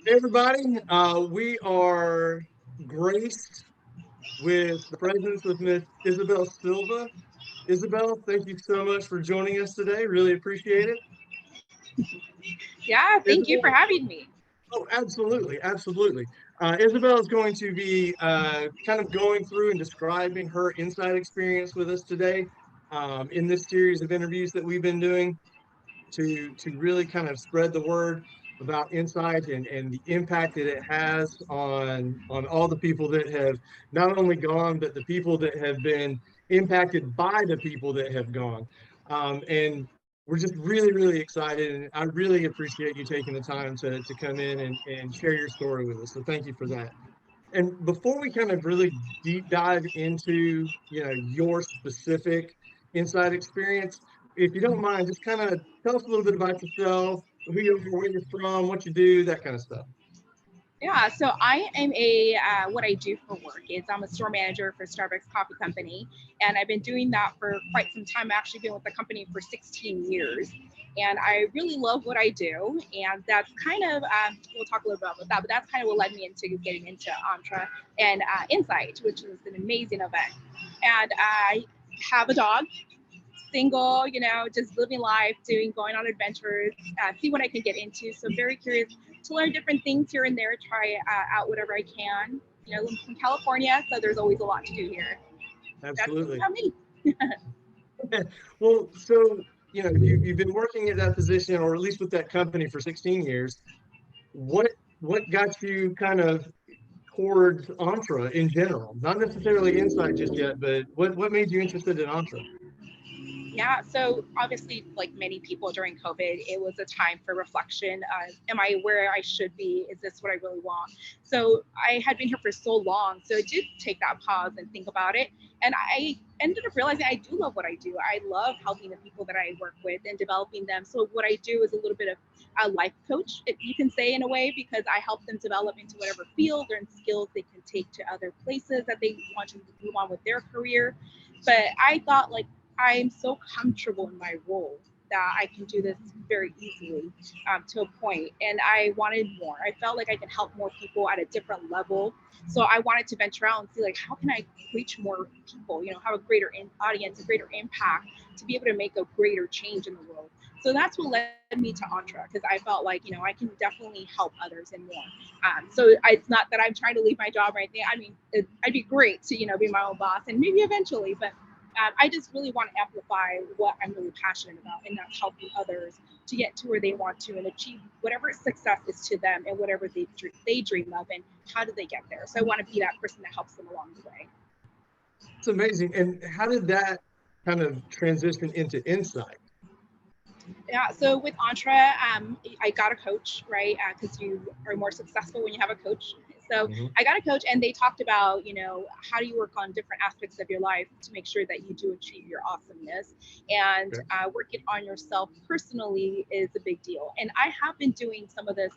Hey everybody, we are graced with the presence of Miss Isabel Silva. Isabel, thank you so much for joining us today. Really appreciate it. Yeah, thank you for Isabel, having me. oh, absolutely, absolutely. Isabel is going to be kind of going through and describing her inside experience with us today in this series of interviews that we've been doing. To really kind of spread the word about insight and the impact that it has on all the people that have not only gone, but the people that have been impacted by the people that have gone. And we're just really, really excited, and I really appreciate you taking the time to come in and share your story with us. So thank you for that. And before we kind of really deep dive into, your specific inside experience, if you don't mind, just kind of tell us a little bit about yourself, who you are, where you're from, what you do, that kind of stuff. Yeah, so I am a what I do for work is I'm a store manager for Starbucks Coffee Company, and I've been doing that for quite some time. I've actually been with the company for 16 years, and I really love what I do. And that's kind of we'll talk a little bit about that, but that's kind of what led me into getting into Entra and Insight, which is an amazing event. And I have a dog, single, just living life, going on adventures, see what I can get into. So I'm very curious to learn different things here and there, try out whatever I can. I'm from California, so there's always a lot to do here. That's Absolutely. about me. Well, so, you've been working at that position, or at least with that company for 16 years. What what got you kind of towards Entra in general? Not necessarily Insight just yet, but what made you interested in Entra? Yeah, so obviously, like many people during COVID, it was a time for reflection. Am I where I should be? Is this what I really want? So I had been here for so long, so I did take that pause and think about it. And I ended up realizing I do love what I do. I love helping the people that I work with and developing them. So what I do is a little bit of a life coach, if you can say in a way, because I help them develop into whatever field or skills they can take to other places that they want to move on with their career. But I thought, like, I'm so comfortable in my role that I can do this very easily to a point. And I wanted more. I felt like I could help more people at a different level. So I wanted to venture out and see, like, how can I reach more people, have a greater audience, a greater impact to be able to make a greater change in the world. So that's what led me to Entra, because I felt like, I can definitely help others and more. It's not that I'm trying to leave my job or anything. I mean, I'd be great to, be my own boss and maybe eventually, but I just really want to amplify what I'm really passionate about, and that's helping others to get to where they want to and achieve whatever success is to them and whatever they dream of, and how do they get there. So I want to be that person that helps them along the way. It's amazing. And how did that kind of transition into Insight? Yeah, so with Entra, I got a coach, right? Because you are more successful when you have a coach. So Mhm. I got a coach, and they talked about, how do you work on different aspects of your life to make sure that you do achieve your awesomeness. And Okay. working on yourself personally is a big deal. And I have been doing some of this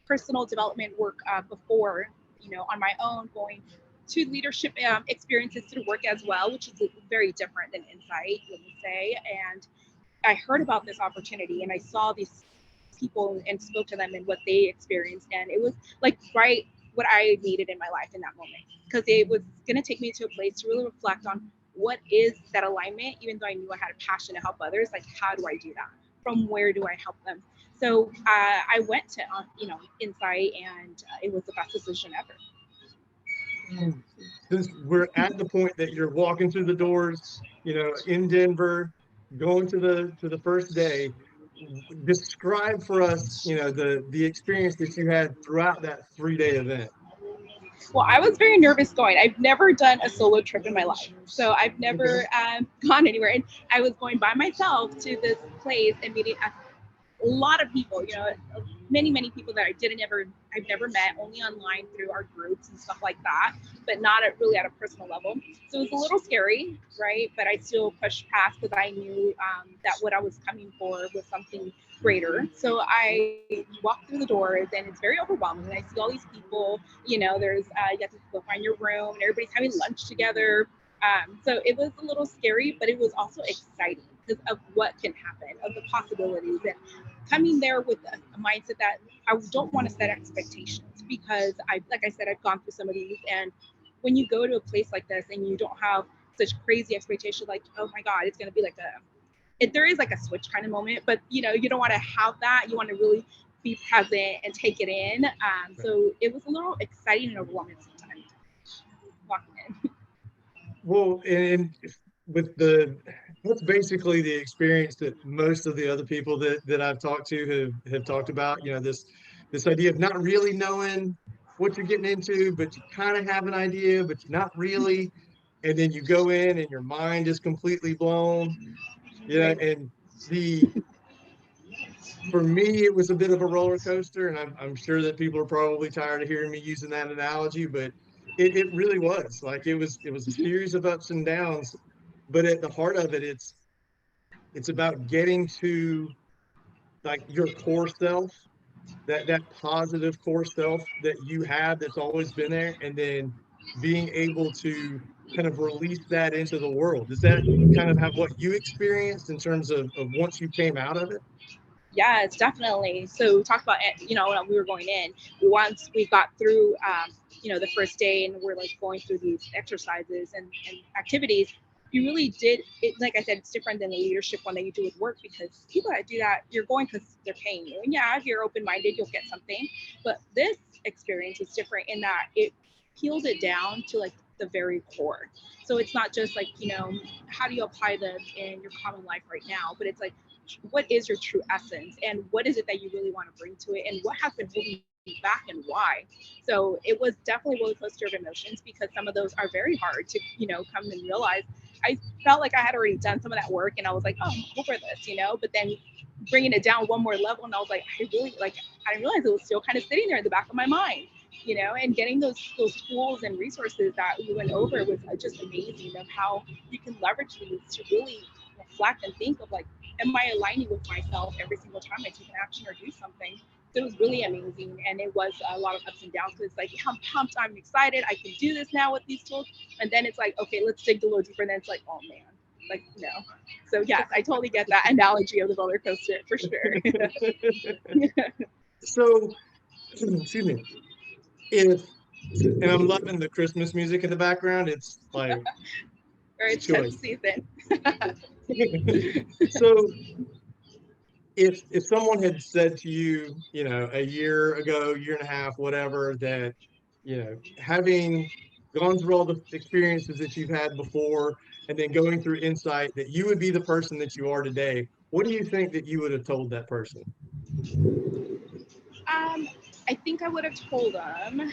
personal development work before, on my own, going to leadership experiences through work as well, which is very different than Insight, let me say. And I heard about this opportunity and I saw these people and spoke to them and what they experienced. And it was like right what I needed in my life in that moment, because it was going to take me to a place to really reflect on what is that alignment, even though I knew I had a passion to help others. Like, how do I do that? From where do I help them? So I went to, Insight, and it was the best decision ever. And since we're at the point that you're walking through the doors, in Denver, going to the first day, describe for us, the experience that you had throughout that 3-day event. Well, I was very nervous going. I've never done a solo trip in my life. So I've Okay. never gone anywhere. And I was going by myself to this place and meeting a lot of people, many, many people that I've never met, only online through our groups and stuff like that, but not really at a personal level. So it was a little scary, right? But I still pushed past because I knew that what I was coming for was something greater. So I walked through the doors, and it's very overwhelming. I see all these people, there's, you have to go find your room, and everybody's having lunch together. So it was a little scary, but it was also exciting. because of what can happen, of the possibilities, and coming there with a mindset that I don't want to set expectations because like I said, I've gone through some of these, and when you go to a place like this and you don't have such crazy expectation, like, oh my God, it's going to be like there is like a switch kind of moment, but you don't want to have that. You want to really be present and take it in. So it was a little exciting and overwhelming sometimes walking in. Well, and with the that's basically the experience that most of the other people that I've talked to have talked about. This idea of not really knowing what you're getting into, but you kind of have an idea, but you're not really. And then you go in and your mind is completely blown. Right. And the for me, it was a bit of a roller coaster, and I'm sure that people are probably tired of hearing me using that analogy, but it really was like it was a series of ups and downs. But at the heart of it, it's about getting to like your core self, that positive core self that you have that's always been there, and then being able to kind of release that into the world. Is that kind of have what you experienced in terms of once you came out of it? Yeah, it's definitely. So talk about when we were going in. Once we got through, the first day, and we're like going through these exercises and activities. You really did it. Like I said, it's different than the leadership one that you do with work because people that do that, you're going because they're paying you. And yeah, if you're open minded, you'll get something. But this experience is different in that it peels it down to like the very core. So it's not just like how do you apply this in your common life right now, but it's like what is your true essence and what is it that you really want to bring to it and what has been holding you back and why. So it was definitely a roller coaster of emotions because some of those are very hard to come and realize. I felt like I had already done some of that work and I was like, oh, I'm over this, but then bringing it down one more level and I was like, I didn't realize it was still kind of sitting there in the back of my mind, and getting those tools and resources that we went over was just amazing of how you can leverage these to really reflect and think of like, am I aligning with myself every single time I take an action or do something? So it was really amazing, and it was a lot of ups and downs. Because it's like I'm pumped, I'm excited, I can do this now with these tools, and then it's like, okay, let's dig a little deeper. And then it's like, oh man, like no. So yes, I totally get that analogy of the roller coaster for sure. So, excuse me, if and I'm loving the Christmas music in the background. It's like Or it's just choice. season. So if someone had said to you, a year ago, year and a half, whatever, that, having gone through all the experiences that you've had before and then going through insight, that you would be the person that you are today, what do you think that you would have told that person? I think I would have told them,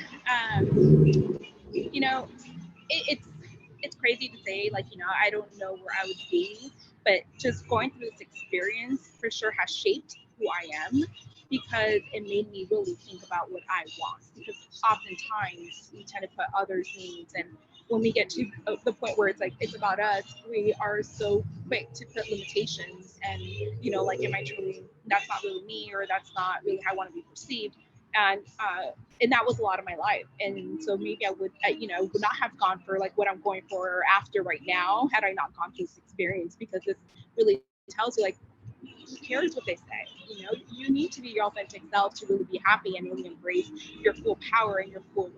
it's crazy to say, like, I don't know where I would be, but just going through this experience for sure has shaped who I am because it made me really think about what I want. Because oftentimes we tend to put others' needs, and when we get to the point where it's like it's about us, we are so quick to put limitations and like, am I truly? That's not really me, or that's not really how I want to be perceived. And that was a lot of my life, and so maybe I would would not have gone for like what I'm going for after right now had I not gone through this experience, because this really tells you like, who cares what they say. You need to be your authentic self to really be happy and really embrace your full power and your full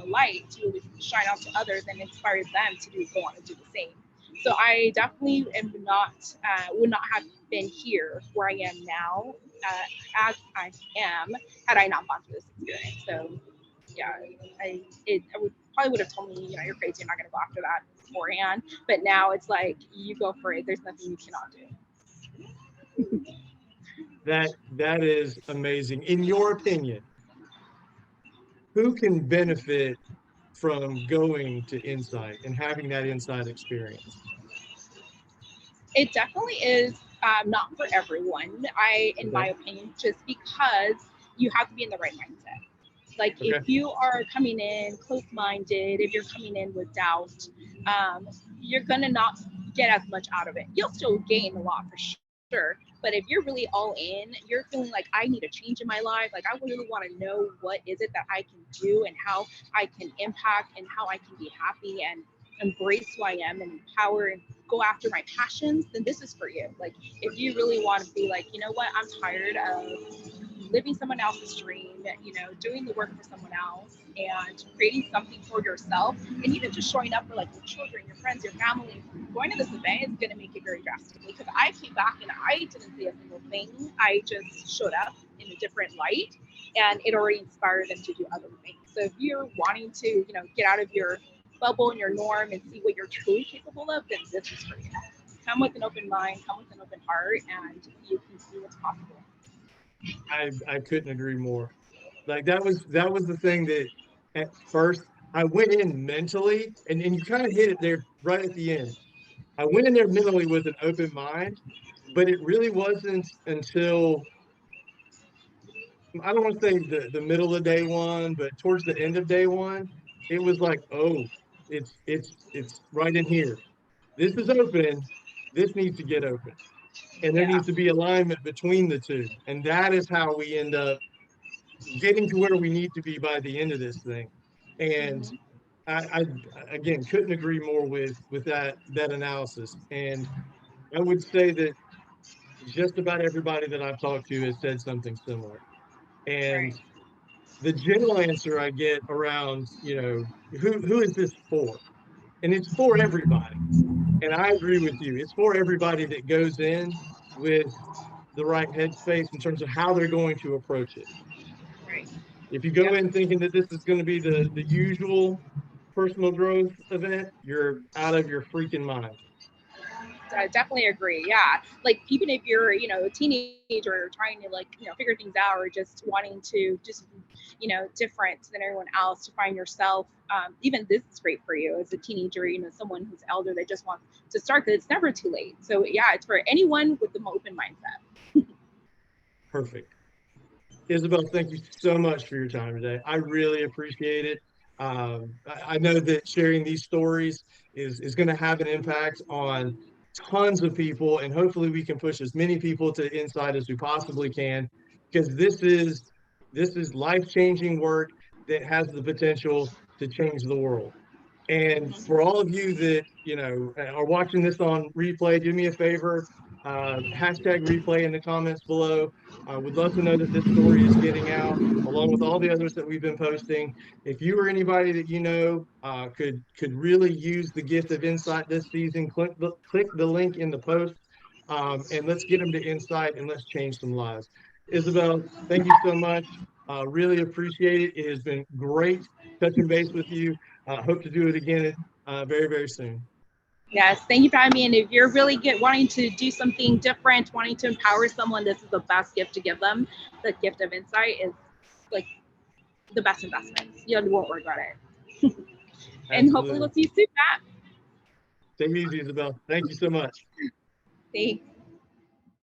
light to really shine out to others and inspire them to go on and do the same. So I definitely am not would not have been here where I am now, as I am, had I not gone through this experience. So yeah, I would have told me, you're crazy, I'm not going to go after that beforehand. But now it's like, you go for it. There's nothing you cannot do. That is amazing. In your opinion, who can benefit from going to Insight and having that Insight experience? It definitely is not for everyone, in Okay. my opinion, just because you have to be in the right mindset. Like if Okay. you are coming in close-minded, if you're coming in with doubt, um, you're gonna not get as much out of it. You'll still gain a lot for sure. But if you're really all in, you're feeling like, I need a change in my life. Like, I really want to know what is it that I can do and how I can impact and how I can be happy and embrace who I am and empower and go after my passions, then this is for you. Like, if you really want to be like, you know what, I'm tired of living someone else's dream, doing the work for someone else and creating something for yourself, and even just showing up for like your children, your friends, your family, going to this event is going to make it very drastically. Because I came back and I didn't say a single thing. I just showed up in a different light, and it already inspired them to do other things. So if you're wanting to, get out of your bubble and your norm and see what you're truly capable of, then this is for you. Come with an open mind, come with an open heart, and you can see what's possible. I couldn't agree more. Like that was the thing that at first I went in mentally, and you kind of hit it there right at the end. I went in there mentally with an open mind, but it really wasn't until I don't want to say the middle of day one, but towards the end of day one, it was like, oh, it's right in here. This is open. This needs to get open. And there Yeah. needs to be alignment between the two. And that is how we end up getting to where we need to be by the end of this thing. And Mm-hmm. I again couldn't agree more with that analysis. And I would say that just about everybody that I've talked to has said something similar. And Right. the general answer I get around, who is this for? And it's for everybody. And I agree with you. It's for everybody that goes in with the right headspace in terms of how they're going to approach it. Right. If you go Yeah. in thinking that this is going to be the usual personal growth event, you're out of your freaking mind. I definitely agree. Yeah. Like, even if you're, a teenager trying to, like, figure things out, or just wanting to just, different than everyone else to find yourself. Even this is great for you as a teenager, someone who's elder that just wants to start, that it's never too late. So yeah, it's for anyone with the open mindset. Perfect. Isabel, thank you so much for your time today. I really appreciate it. I know that sharing these stories is going to have an impact on tons of people, and hopefully we can push as many people to insight as we possibly can, because this is life-changing work that has the potential to change the world. And for all of you that are watching this on replay, do me a favor, hashtag replay in the comments below. I would love to know that this story is getting out, along with all the others that we've been posting. If you or anybody that could really use the gift of insight this season, click the link in the post, and let's get them to insight and let's change some lives. Isabel, thank you so much. Really appreciate it. It has been great touching base with you. Hope to do it again very, very soon. Yes, thank you for having me. And if you're really wanting to do something different, wanting to empower someone, this is the best gift to give them. The gift of insight is like the best investment. You won't regret it. And hopefully we'll Absolutely. see you soon, Matt. Take it easy, Isabel. Thank you so much. Thanks.